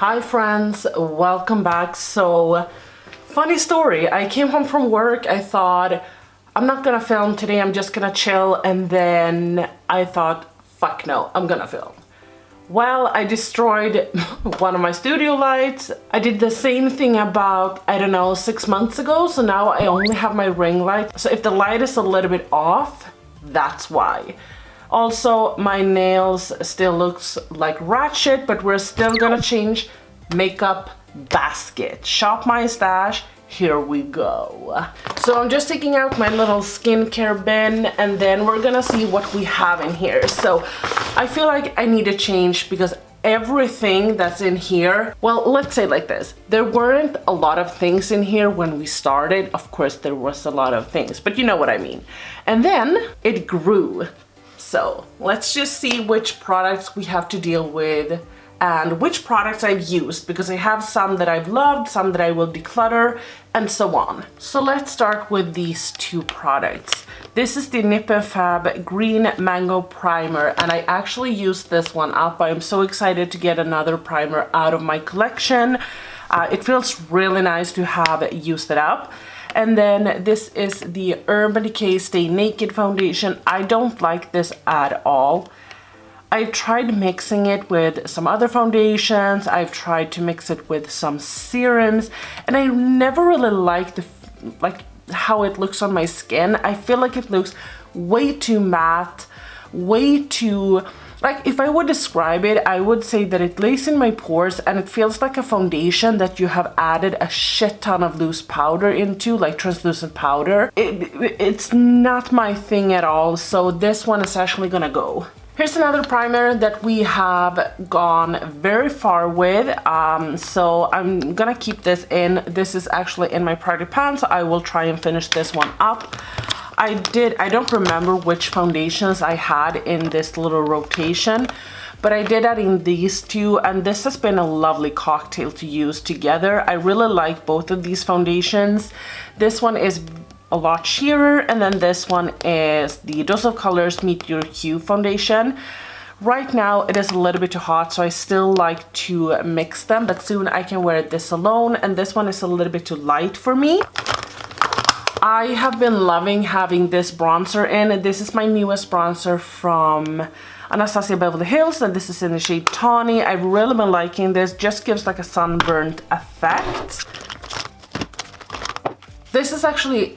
Hi friends, welcome back. So, funny story, I came home from work, I thought, I'm not gonna film today, I'm just gonna chill, and then I thought, fuck no, I'm gonna film. Well, I destroyed one of my studio lights. I did the same thing about, I don't know, 6 months ago, so now I only have my ring light. So if the light is a little bit off, that's why. Also, my nails still looks like rat shit, but we're still gonna change makeup basket. Shop my stash, here we go. So I'm just taking out my little skincare bin and then we're gonna see what we have in here. So I feel like I need a change because everything that's in here, well, let's say like this, there weren't a lot of things in here when we started. Of course there was a lot of things, but you know what I mean. And then it grew. So let's just see which products we have to deal with and which products I've used, because I have some that I've loved, some that I will declutter, and so on. So let's start with these two products. This is the Nip and Fab Green Mango Primer, and I actually used this one up. I'm so excited to get another primer out of my collection. It feels really nice to have used it up. And then this is the Urban Decay Stay Naked Foundation. I don't like this at all. I tried mixing it with some other foundations. I've tried to mix it with some serums, and I never really liked how it looks on my skin. I feel like it looks way too matte, way too, like if I would describe it, I would say that it lays in my pores and it feels like a foundation that you have added a shit ton of loose powder into, like translucent powder. It's not my thing at all, so this one is actually gonna go. Here's another primer that we have gone very far with, so I'm gonna keep this in. This is actually in my party pan, so I will try and finish this one up. I don't remember which foundations I had in this little rotation, but I did add in these two, and this has been a lovely cocktail to use together. I really like both of these foundations. This one is a lot sheerer, and then this one is the Dose of Colors Meet Your Hue foundation. Right now it is a little bit too hot, so I still like to mix them, but soon I can wear this alone, and this one is a little bit too light for me. I have been loving having this bronzer in. This is my newest bronzer from Anastasia Beverly Hills, and this is in the shade Tawny. I've really been liking this, just gives like a sunburnt effect. This is actually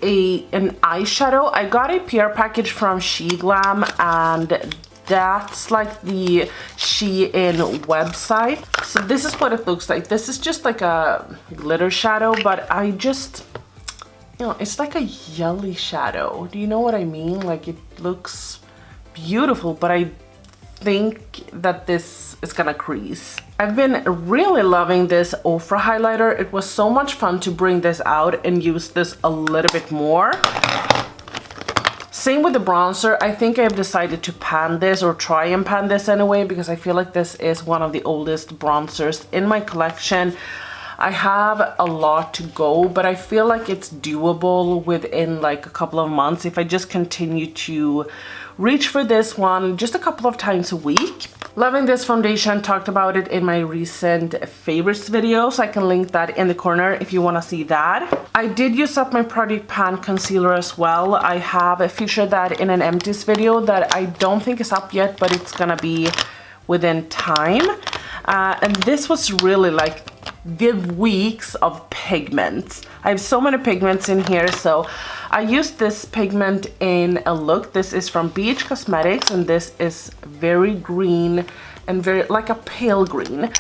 an eyeshadow. I got a PR package from SheGlam, and that's like the Shein website. So this is what it looks like. This is just like a glitter shadow, but I just, you know, it's like a yellow shadow. Do you know what I mean? Like it looks beautiful, but I think that this is gonna crease. I've been really loving this Ofra highlighter. It was so much fun to bring this out and use this a little bit more. Same with the bronzer. I think I've decided to pan this, or try and pan this anyway, because I feel like this is one of the oldest bronzers in my collection. I have a lot to go, but I feel like it's doable within like a couple of months if I just continue to reach for this one just a couple of times a week. Loving this foundation, talked about it in my recent favorites video, so I can link that in the corner if you want to see that. I did use up my Project Pan concealer as well. I have featured that in an empties video that I don't think is up yet, but it's gonna be within time. And this was really like the weeks of pigments. I have so many pigments in here, so I used this pigment in a look. This is from BH Cosmetics, and this is very green and very like a pale green,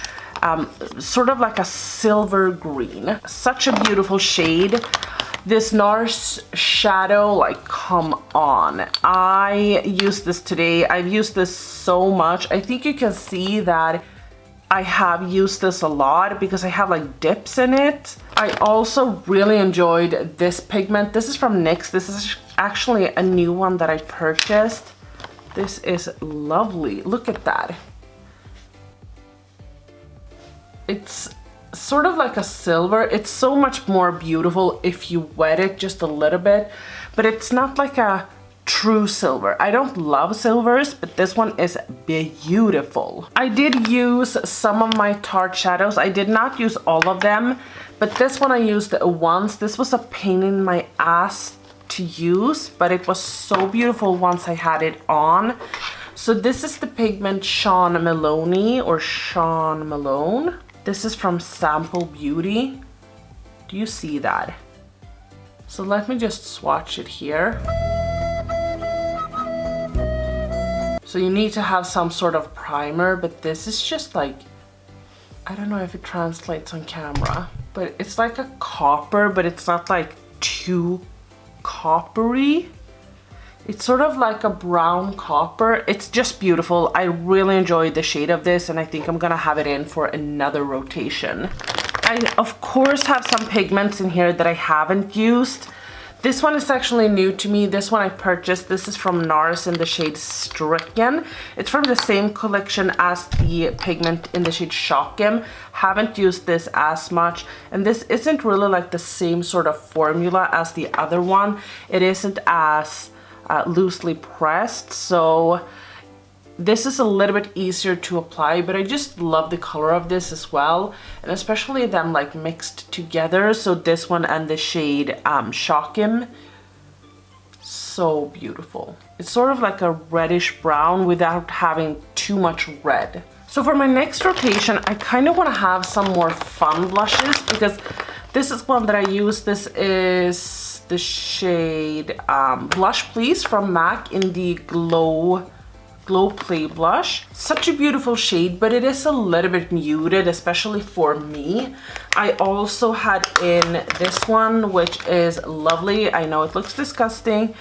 sort of like a silver green. Such a beautiful shade. This NARS shadow, like, come on. I used this today. I've used this so much. I think you can see that I have used this a lot because I have like dips in it. I also really enjoyed this pigment. This is from NYX. This is actually a new one that I purchased. This is lovely. Look at that. It's sort of like a silver. It's so much more beautiful if you wet it just a little bit, but it's not like a true silver. I don't love silvers, but this one is beautiful. I did use some of my Tarte shadows. I did not use all of them, but this one I used once. This was a pain in my ass to use, but it was so beautiful once I had it on. So this is the pigment Sean Maloney or Sean Malone. This is from Sample Beauty. Do you see that? So let me just swatch it here. So you need to have some sort of primer, but this is just like, I don't know if it translates on camera, but it's like a copper, but it's not like too coppery. It's sort of like a brown copper. It's just beautiful. I really enjoyed the shade of this, and I think I'm gonna have it in for another rotation. I of course have some pigments in here that I haven't used. This one is actually new to me. This one I purchased. This is from NARS in the shade Stricken. It's from the same collection as the pigment in the shade Shockim. Haven't used this as much, and this isn't really like the same sort of formula as the other one. It isn't as loosely pressed, so this is a little bit easier to apply, but I just love the color of this as well, and especially them like mixed together. So this one and the shade Shockim, so beautiful. It's sort of like a reddish brown without having too much red. So for my next rotation, I kind of want to have some more fun blushes, because this is one that I use. This is the shade Blush Please from MAC in the Glow Play blush. Such a beautiful shade, but it is a little bit muted, especially for me. I also had in this one, which is lovely. I know it looks disgusting.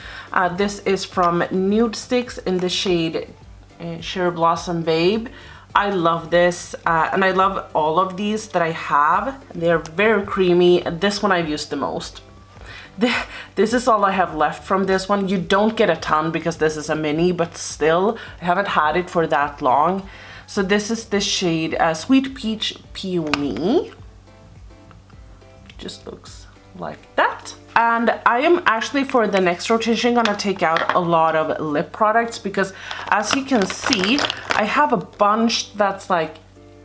This is from Nude Sticks in the shade Cherry Blossom Babe. I love this, and I love all of these that I have. They're very creamy. This one I've used the most. This is all I have left from this one. You don't get a ton because this is a mini, but still, I haven't had it for that long. So this is the shade Sweet Peach Peony. Just looks like that. And I am actually, for the next rotation, gonna take out a lot of lip products, because as you can see, I have a bunch that's like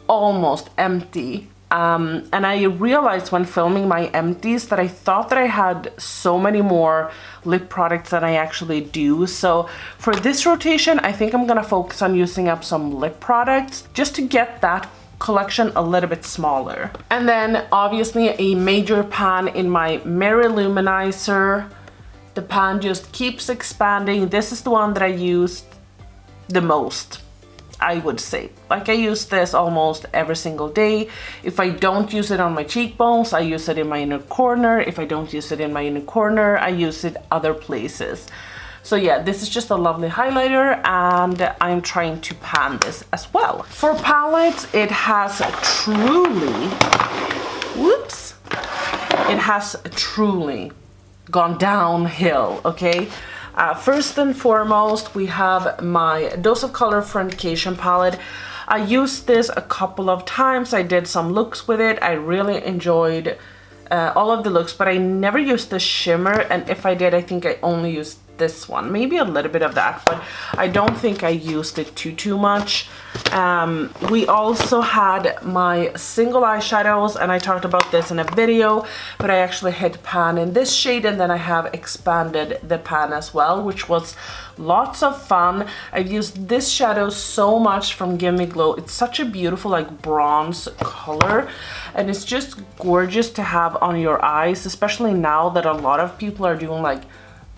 almost empty. And I realized when filming my empties that I thought that I had so many more lip products than I actually do. So for this rotation, I think I'm gonna focus on using up some lip products just to get that collection a little bit smaller. And then obviously a major pan in my Mary Luminizer. The pan just keeps expanding. This is the one that I used the most, I would say. Like, I use this almost every single day. If I don't use it on my cheekbones, I use it in my inner corner. If I don't use it in my inner corner, I use it other places. So yeah, this is just a lovely highlighter, and I'm trying to pan this as well. For palettes, it has truly gone downhill, okay? First and foremost, we have my Dose of Color Friendcation palette. I used this a couple of times. I did some looks with it. I really enjoyed all of the looks, but I never used the shimmer, and if I did, I think I only used this one, maybe a little bit of that, but I don't think I used it too much. We also had my single eyeshadows, and I talked about this in a video, but I actually hit pan in this shade, and then I have expanded the pan as well, which was lots of fun. I've used this shadow so much from Give Me Glow. It's such a beautiful like bronze color, and it's just gorgeous to have on your eyes, especially now that a lot of people are doing like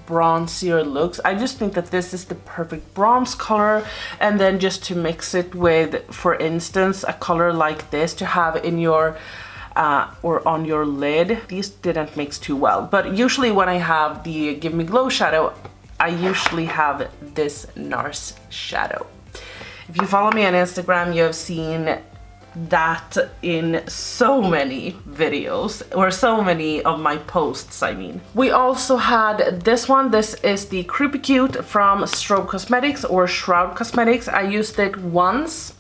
bronzier looks. I just think that this is the perfect bronze color, and then just to mix it with, for instance, a color like this to have in your or on your lid. These didn't mix too well, but usually when I have the Give Me Glow shadow, I usually have this NARS shadow. If you follow me on Instagram, you have seen that in so many videos, or so many of my posts, I mean. We also had this one. This is the Creepy Cute from Strobe Cosmetics or Shroud Cosmetics. I used it once.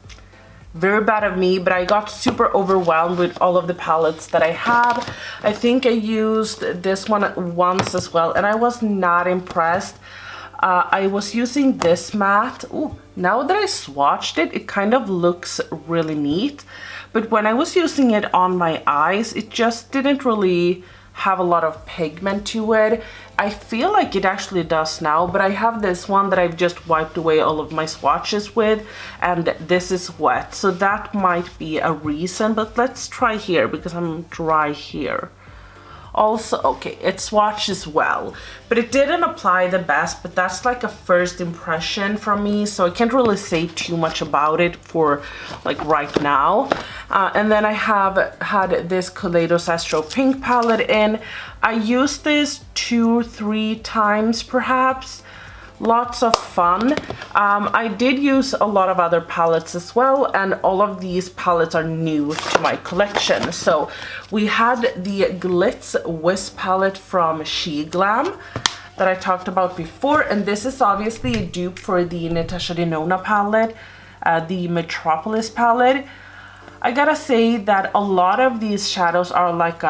Very bad of me, but I got super overwhelmed with all of the palettes that I have. I think I used this one once as well, and I was not impressed. I was using this matte. Ooh, now that I swatched it, it kind of looks really neat. But when I was using it on my eyes, it just didn't really have a lot of pigment to it. I feel like it actually does now, but I have this one that I've just wiped away all of my swatches with, and this is wet. So that might be a reason, but let's try here because I'm dry here. Also, okay, it swatches well, but it didn't apply the best, but that's like a first impression from me, so I can't really say too much about it for like right now. And then I have had this Kaleidos Astro Pink palette in. I used this 2-3 times perhaps. Lots of fun. I did use a lot of other palettes as well, and all of these palettes are new to my collection. So we had the Glitz Wisp palette from Sigge that I talked about before, and this is obviously a dupe for the Natasha Denona palette, the Metropolis palette. I gotta say that a lot of these shadows are like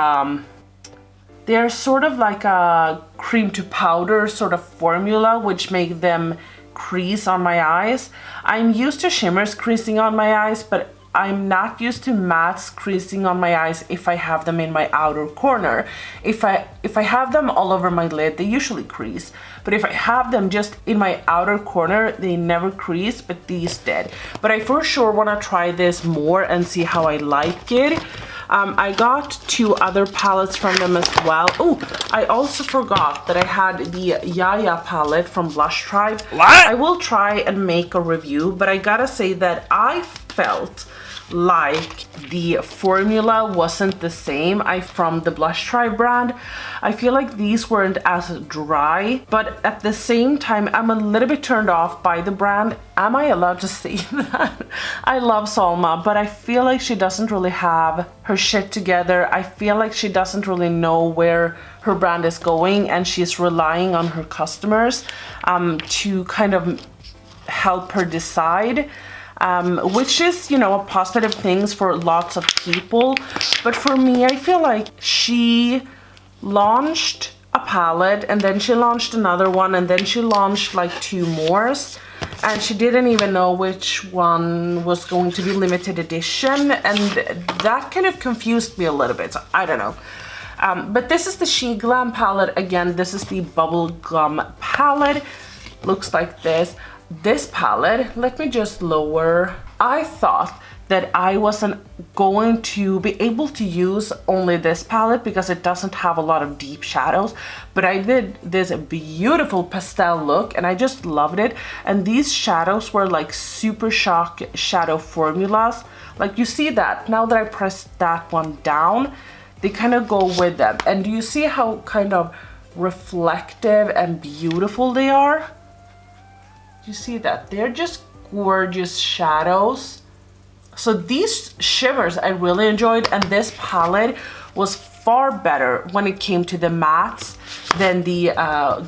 they're sort of like a cream to powder sort of formula, which make them crease on my eyes. I'm used to shimmers creasing on my eyes, but I'm not used to mattes creasing on my eyes if I have them in my outer corner. If I have them all over my lid, they usually crease. But if I have them just in my outer corner, they never crease, but these did. But I for sure want to try this more and see how I like it. I got 2 other palettes from them as well. Oh, I also forgot that I had the Yaya palette from Blush Tribe. What? I will try and make a review, but I gotta say that I felt like the formula wasn't the same from the Blush Tribe brand. I feel like these weren't as dry, but at the same time I'm a little bit turned off by the brand. Am I allowed to say that? I love Salma, but I feel like she doesn't really have her shit together. I feel like she doesn't really know where her brand is going, and she's relying on her customers to kind of help her decide. Which is, you know, a positive things for lots of people. But for me, I feel like she launched a palette, and then she launched another one, and then she launched like 2 more. And she didn't even know which one was going to be limited edition. And that kind of confused me a little bit. So I don't know. But this is the Sigge palette. Again, this is the Bubblegum palette. Looks like this. This palette, let me just lower. I thought that I wasn't going to be able to use only this palette because it doesn't have a lot of deep shadows, but I did this beautiful pastel look and I just loved it. And these shadows were like Super Shock shadow formulas. Like you see that now that I pressed that one down, they kind of go with them. And do you see how kind of reflective and beautiful they are? You see that? They're just gorgeous shadows. So these shimmers I really enjoyed, and this palette was far better when it came to the mattes than the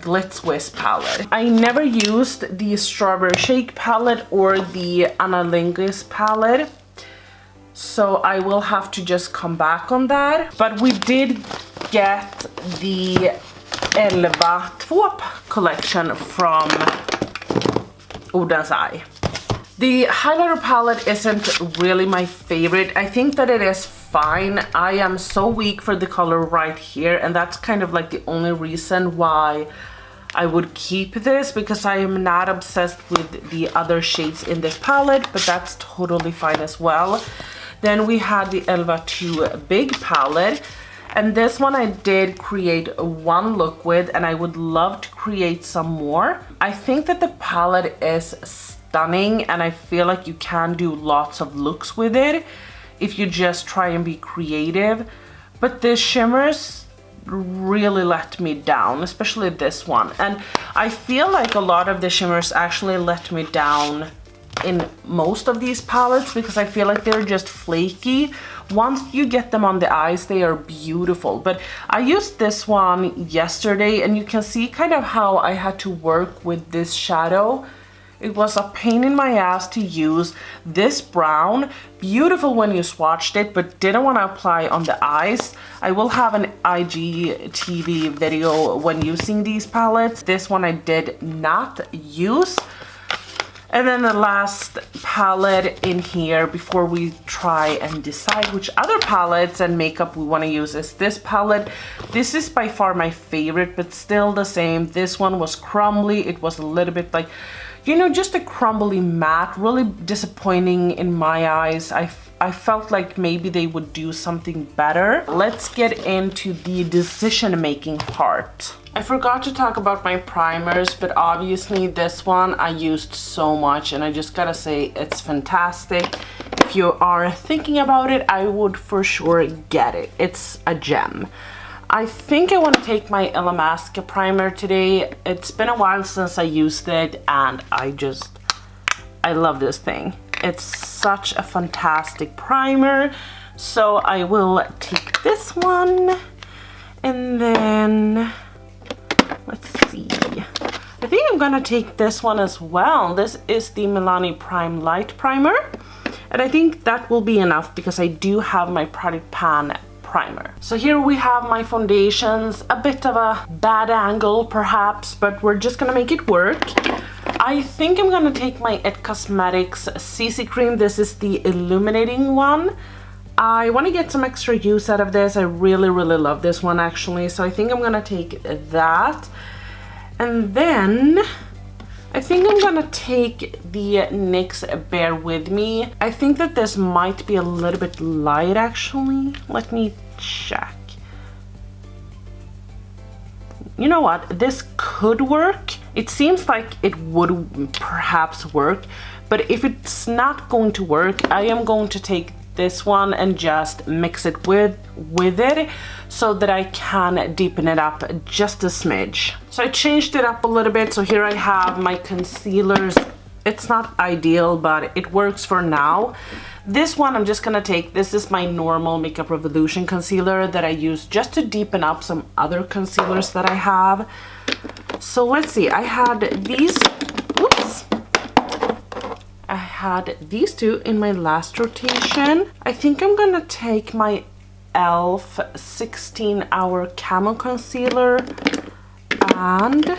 Glitz Wisp palette. I never used the Strawberry Shake palette or the Analingus palette, so I will have to just come back on that. But we did get the Elva Tvåp collection from Udens Eye. The highlighter palette isn't really my favorite. I think that it is fine. I am so weak for the color right here, and that's kind of like the only reason why I would keep this, because I am not obsessed with the other shades in this palette, but that's totally fine as well. Then we had the Elva 2 Big palette. And this one I did create 1 look with, and I would love to create some more. I think that the palette is stunning, and I feel like you can do lots of looks with it if you just try and be creative. But the shimmers really let me down, especially this one. And I feel like a lot of the shimmers actually let me down in most of these palettes, because I feel like they're just flaky. Once you get them on the eyes, they are beautiful. But I used this one yesterday, and you can see kind of how I had to work with this shadow. It was a pain in my ass to use this brown. Beautiful when you swatched it, but didn't want to apply on the eyes. I will have an IGTV video when using these palettes. This one I did not use. And then the last palette in here before we try and decide which other palettes and makeup we want to use is this palette. This is by far my favorite, but still the same. This one was crumbly. It was a little bit like, you know, just a crumbly matte, really disappointing in my eyes. I felt like maybe they would do something better. Let's get into the decision-making part. I forgot to talk about my primers, but obviously this one I used so much and I just gotta say it's fantastic. If you are thinking about it, I would for sure get it. It's a gem. I think I want to take my Illamasqua primer today. It's been a while since I used it and I love this thing. It's such a fantastic primer. So I will take this one and then let's see. I think I'm gonna take this one as well. This is the Milani Prime Light Primer. And I think that will be enough because I do have my Product Pan primer. So here we have my foundations. A bit of a bad angle perhaps, but we're just gonna make it work. I think I'm gonna take my It Cosmetics CC Cream. This is the illuminating one. I want to get some extra use out of this. I really love this one actually. So I think I'm gonna take that. And then I think I'm gonna take the NYX Bear With Me. I think that this might be a little bit light actually. Let me check. You know what? This could work. It seems like it would perhaps work, but if it's not going to work, I am going to take this one and just mix it with it so that I can deepen it up just a smidge. So I changed it up a little bit. So here I have my concealers. It's not ideal, but it works for now. This one I'm just gonna take. This is my normal Makeup Revolution concealer that I use just to deepen up some other concealers that I have. So let's see, I had these, oops. I had these two in my last rotation. I think I'm gonna take my e.l.f. 16-hour Camo Concealer and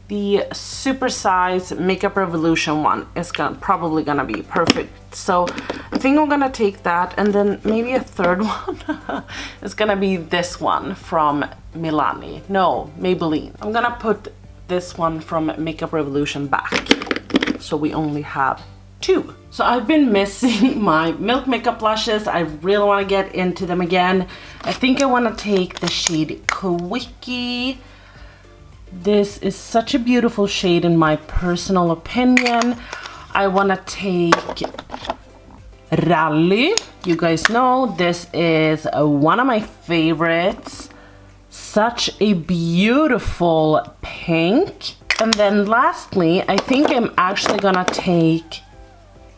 the Super Size Makeup Revolution one is probably gonna be perfect. So I think I'm gonna take that, and then maybe a third one is gonna be this one from Maybelline. I'm gonna put this one from Makeup Revolution back. So we only have two. So I've been missing my Milk Makeup blushes. I really want to get into them again. I think I want to take the shade Quickie. This is such a beautiful shade in my personal opinion. I want to take Rally. You guys know this is one of my favorites. Such a beautiful pink. And then lastly, I think I'm actually gonna take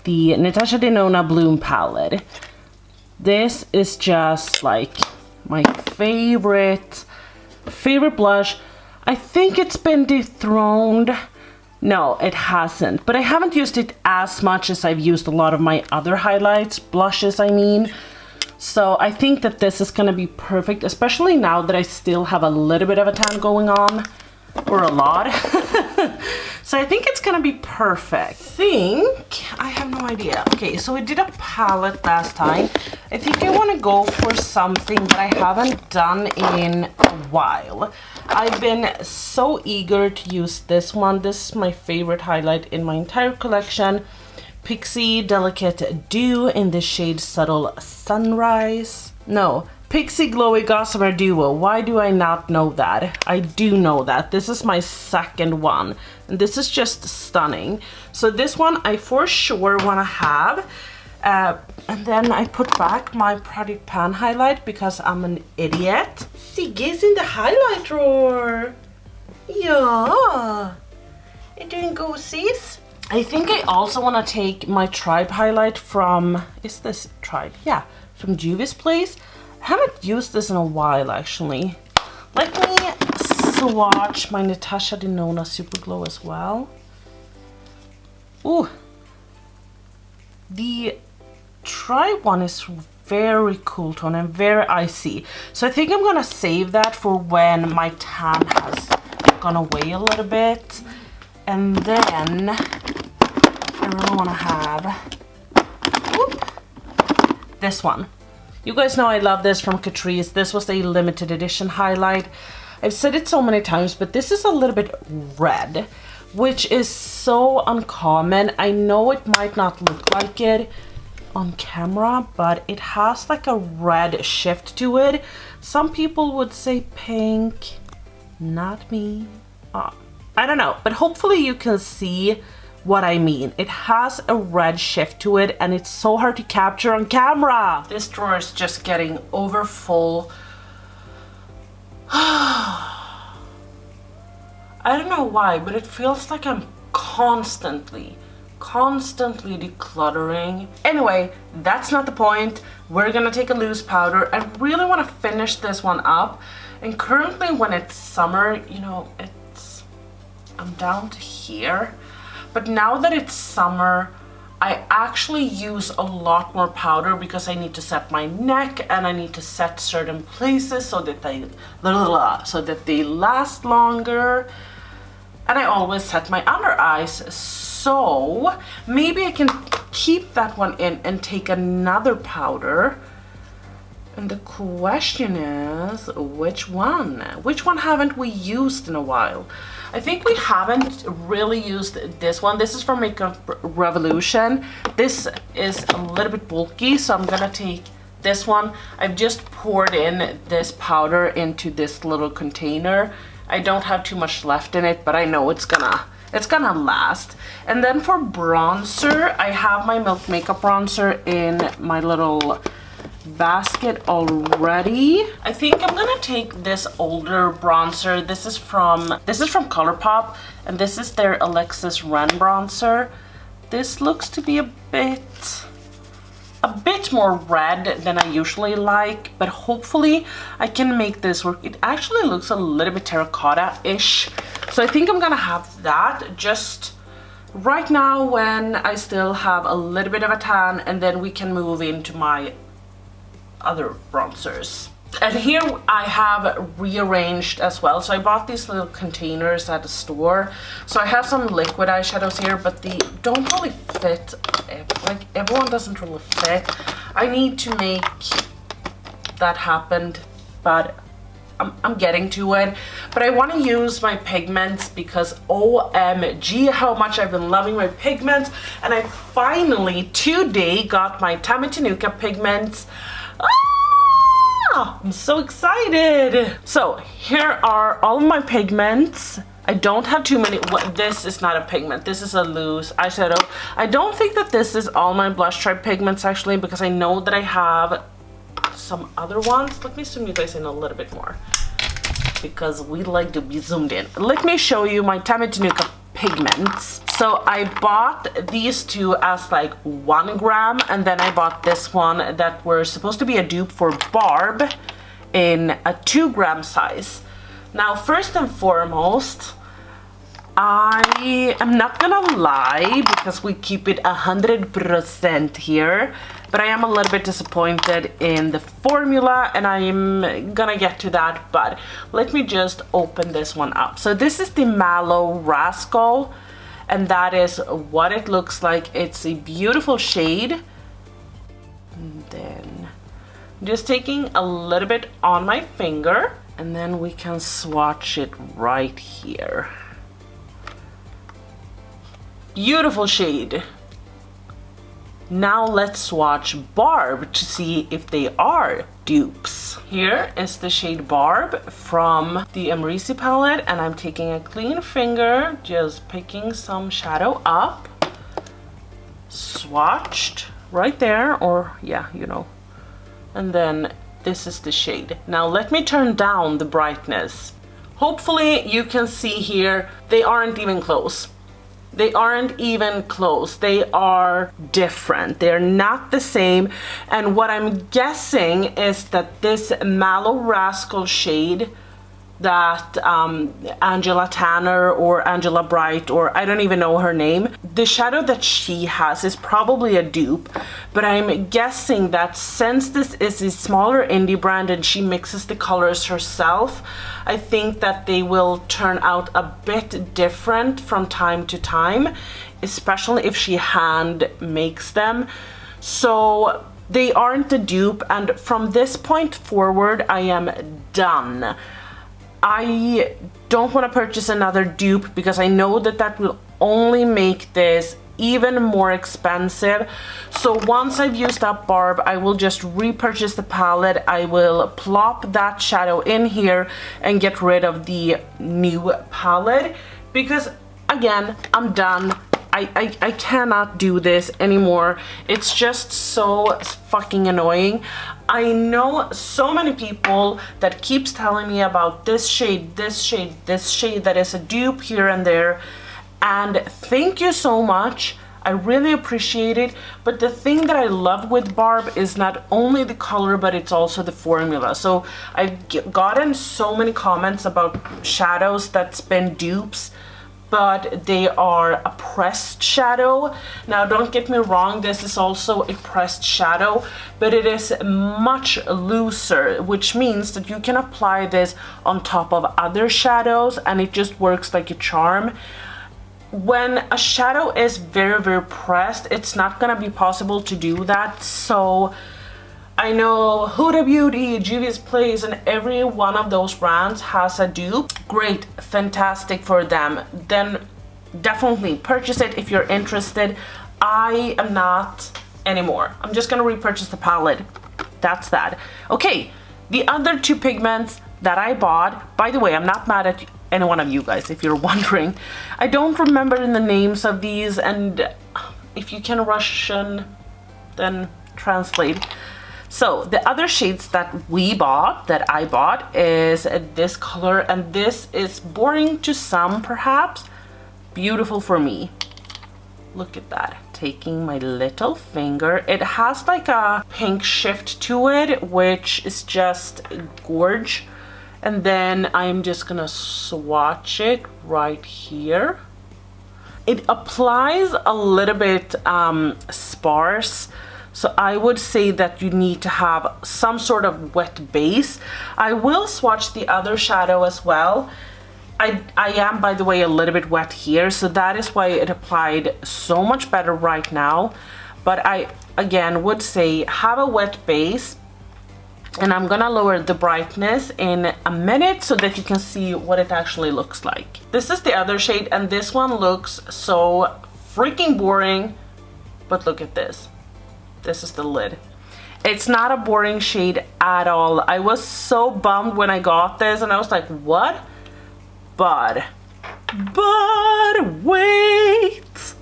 the Natasha Denona Bloom palette. This is just like my favorite blush. I think it's been dethroned. No, it hasn't, but I haven't used it as much as I've used a lot of my other highlights, blushes I mean. So I think that this is gonna be perfect, especially now that I still have a little bit of a tan going on. Or a lot. So I think it's gonna be perfect. I have no idea. Okay, so we did a palette last time. I think I want to go for something that I haven't done in a while. I've been so eager to use this one. This is my favorite highlight in my entire collection. Pixie Delicate Dew in the shade Subtle Sunrise. No, Pixie Glowy Gossamer Duo. Why do I not know that? I do know that. This is my second one. And this is just stunning. So this one I for sure want to have. And then I put back my Product Pan highlight because I'm an idiot. Sigge's in the highlight drawer. Yeah. You're doing go, sis. I think I also want to take my Tribe highlight from, is this Tribe? Yeah, from Juvia's Place. I haven't used this in a while actually. Let me swatch my Natasha Denona Super Glow as well. Ooh. The Try one is very cool tone and very icy. So I think I'm gonna save that for when my tan has gone away a little bit. And then I really wanna have this one. You guys know I love this from Catrice. This was a limited edition highlight. I've said it so many times, but this is a little bit red, which is so uncommon. I know it might not look like it on camera, but it has like a red shift to it. Some people would say pink, not me. I don't know, but hopefully you can see what I mean. It has a red shift to it and it's so hard to capture on camera. This drawer is just getting over full. I don't know why, but it feels like I'm constantly decluttering. Anyway, that's not the point. We're gonna take a loose powder. I really want to finish this one up. And currently when it's summer, you know, I'm down to here. But now that it's summer, I actually use a lot more powder because I need to set my neck and I need to set certain places so that they last longer. And I always set my under eyes, so maybe I can keep that one in and take another powder. And the question is, which one? Which one haven't we used in a while? I think we haven't really used this one. This is from Makeup Revolution. This is a little bit bulky, so I'm gonna take this one. I've just poured in this powder into this little container. I don't have too much left in it, but I know it's gonna last. And then for bronzer, I have my Milk Makeup bronzer in my little basket already. I think I'm gonna take this older bronzer. This is from ColourPop, and this is their Alexis Ren bronzer. This looks to be a bit more red than I usually like, but hopefully I can make this work. It actually looks a little bit terracotta-ish, so I think I'm gonna have that just right now when I still have a little bit of a tan, and then we can move into my other bronzers. And here I have rearranged as well. So I bought these little containers at the store. So I have some liquid eyeshadows here, but they don't really fit. Like, everyone doesn't really fit. I need to make that happen, but I'm getting to it. But I want to use my pigments because OMG how much I've been loving my pigments. And I finally today got my Tammy Tenuka pigments. I'm so excited. So here are all of my pigments. I don't have too many. This is not a pigment. This is a loose eyeshadow. I don't think that this is all my blush stripe pigments actually, because I know that I have some other ones. Let me zoom you guys in a little bit more because we like to be zoomed in. Let me show you my Tammy Tenuka pigments. So I bought these two as like 1 gram, and then I bought this one that were supposed to be a dupe for Barb in a 2 gram size. Now first and foremost, I am not gonna lie because we keep it 100% here, but I am a little bit disappointed in the formula, and I'm gonna get to that, but let me just open this one up. So this is the Mallow Rascal, and that is what it looks like. It's a beautiful shade. And then I'm just taking a little bit on my finger, and then we can swatch it right here. Beautiful shade. Now let's swatch Barb to see if they are dupes. Here is the shade Barb from the Emerisi palette, and I'm taking a clean finger, just picking some shadow up, swatched right there, or yeah, you know, and then this is the shade. Now let me turn down the brightness. Hopefully you can see here, they aren't even close. They aren't even close. They are different. They're not the same. And what I'm guessing is that this Mallow Rascal shade that Angela Tanner or Angela Bright, or I don't even know her name. The shadow that she has is probably a dupe, but I'm guessing that since this is a smaller indie brand and she mixes the colors herself, I think that they will turn out a bit different from time to time, especially if she hand makes them. So they aren't a dupe, and from this point forward I am done. I don't want to purchase another dupe because I know that that will only make this even more expensive. So once I've used up Barb, I will just repurchase the palette. I will plop that shadow in here and get rid of the new palette because, again, I'm done. I cannot do this anymore. It's just so fucking annoying. I know so many people that keeps telling me about this shade, this shade, this shade that is a dupe here and there. And thank you so much. I really appreciate it. But the thing that I love with Barb is not only the color, but it's also the formula. So I've gotten so many comments about shadows that's been dupes, but they are a pressed shadow. Now don't get me wrong, this is also a pressed shadow, but it is much looser, which means that you can apply this on top of other shadows and it just works like a charm. When a shadow is very, very pressed, it's not gonna be possible to do that. So I know Huda Beauty, Juvia's Place, and every one of those brands has a dupe. Great, fantastic for them. Then definitely purchase it if you're interested. I am not anymore. I'm just gonna repurchase the palette. That's that. Okay, the other two pigments that I bought, by the way, I'm not mad at any one of you guys if you're wondering. I don't remember the names of these, and if you can Russian, then translate. So the other shades that I bought is this color, and this is boring to some perhaps, beautiful for me. Look at that, taking my little finger. It has like a pink shift to it, which is just gorge. And then I'm just gonna swatch it right here. It applies a little bit sparse. So I would say that you need to have some sort of wet base. I will swatch the other shadow as well. I am, by the way, a little bit wet here, so that is why it applied so much better right now. But I, again, would say have a wet base. And I'm gonna lower the brightness in a minute so that you can see what it actually looks like. This is the other shade, and this one looks so freaking boring, but look at this. This is the lid. It's not a boring shade at all. I was so bummed when I got this and I was like, what? But wait.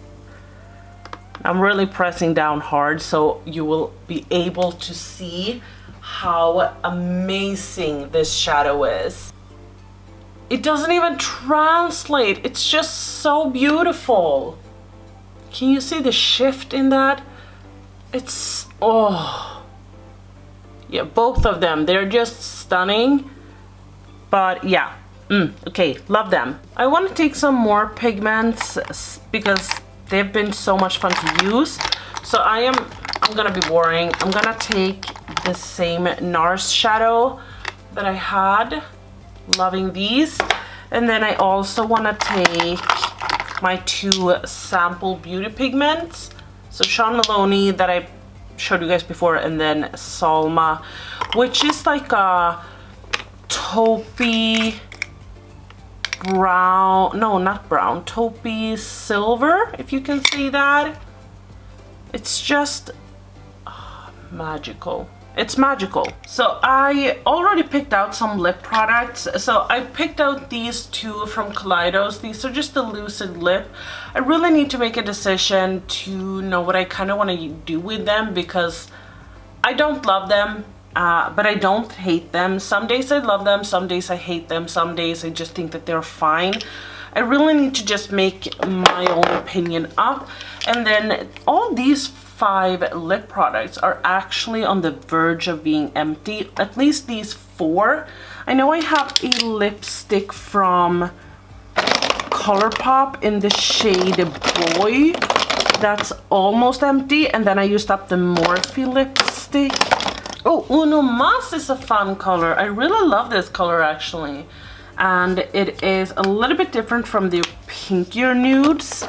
I'm really pressing down hard so you will be able to see how amazing this shadow is. It doesn't even translate. It's just so beautiful. Can you see the shift in that? It's, oh. Yeah, both of them, they're just stunning. But yeah, okay, love them. I want to take some more pigments because they've been so much fun to use. So I'm gonna be boring. I'm gonna take the same NARS shadow that I had. Loving these. And then I also want to take my two sample beauty pigments. So Sean Maloney that I showed you guys before, and then Salma, which is like a taupey brown, no, not brown, taupey silver, if you can see that. It's just magical. It's magical. So I already picked out some lip products. So I picked out these two from Kaleidos. These are just the Lucid Lip. I really need to make a decision to know what I kind of want to do with them because I don't love them, but I don't hate them. Some days I love them, some days I hate them, some days I just think that they're fine. I really need to just make my own opinion up. And then all these 5 lip products are actually on the verge of being empty. At least these 4. I know I have a lipstick from ColourPop in the shade Boy that's almost empty, and then I used up the Morphe lipstick. Oh, Uno Mas is a fun color. I really love this color actually, and it is a little bit different from the pinkier nudes.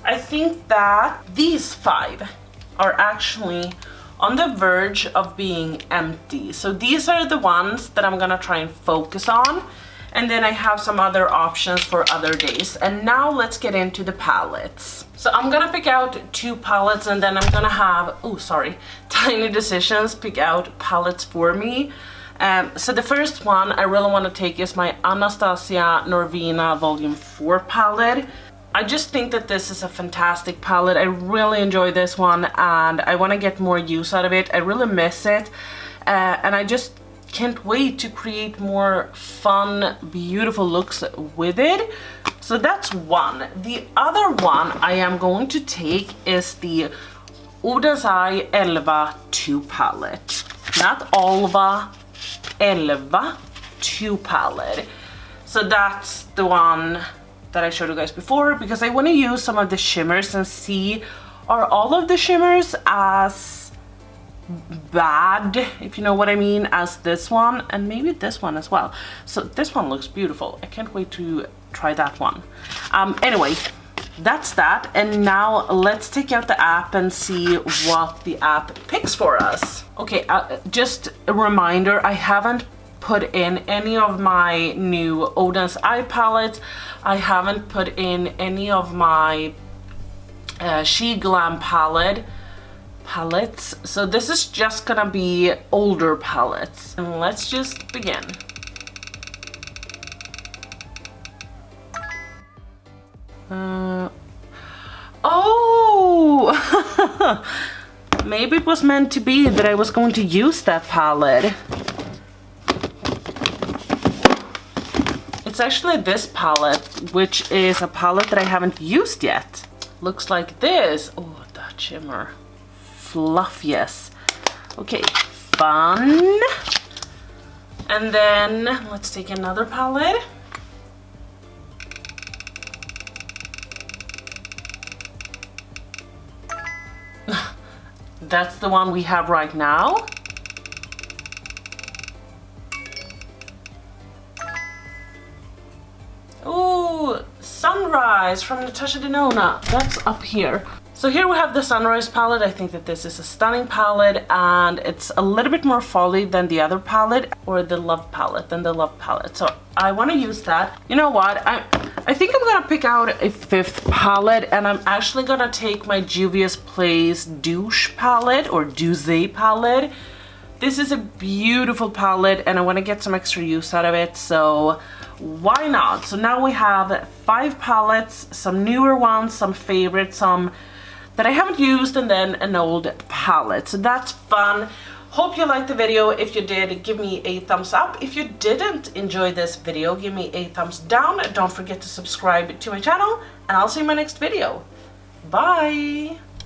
I think that these 5 are actually on the verge of being empty. So these are the ones that I'm gonna try and focus on. And then I have some other options for other days. And now let's get into the palettes. So I'm gonna pick out 2 palettes, and then I'm gonna have, oh sorry, Tiny Decisions pick out palettes for me. So the first one I really want to take is my Anastasia Norvina Volume 4 palette. I just think that this is a fantastic palette. I really enjoy this one, and I want to get more use out of it. I really miss it, and I just can't wait to create more fun, beautiful looks with it. So that's one. The other one I am going to take is the Udens Eye Elva 2 palette. Not Alva, Elva 2 palette. So that's the one that I showed you guys before, because I want to use some of the shimmers and see, are all of the shimmers as bad, if you know what I mean, as this one, and maybe this one as well. So this one looks beautiful. I can't wait to try that one. Anyway, that's that, and now let's take out the app and see what the app picks for us. Okay, just a reminder, I haven't put in any of my new Oden's Eye palettes. I haven't put in any of my She Glam palettes. So this is just gonna be older palettes. And let's just begin. Oh! Maybe it was meant to be that I was going to use that palette. It's actually this palette, which is a palette that I haven't used yet. Looks like this. Oh, that shimmer. Fluffiest. Okay, fun. And then let's take another palette. That's the one we have right now. Ooh, Sunrise from Natasha Denona. That's up here. So here we have the Sunrise palette. I think that this is a stunning palette, and it's a little bit more folly than the other palette, or the Love palette than the Love palette. So I want to use that. You know what? I think I'm gonna pick out a 5th palette, and I'm actually gonna take my Juvia's Place Douche palette, or Douce palette. This is a beautiful palette, and I want to get some extra use out of it, so why not? So now we have 5 palettes, some newer ones, some favorites, some that I haven't used, and then an old palette. So that's fun. Hope you liked the video. If you did, give me a thumbs up. If you didn't enjoy this video, give me a thumbs down. Don't forget to subscribe to my channel, and I'll see you in my next video. Bye!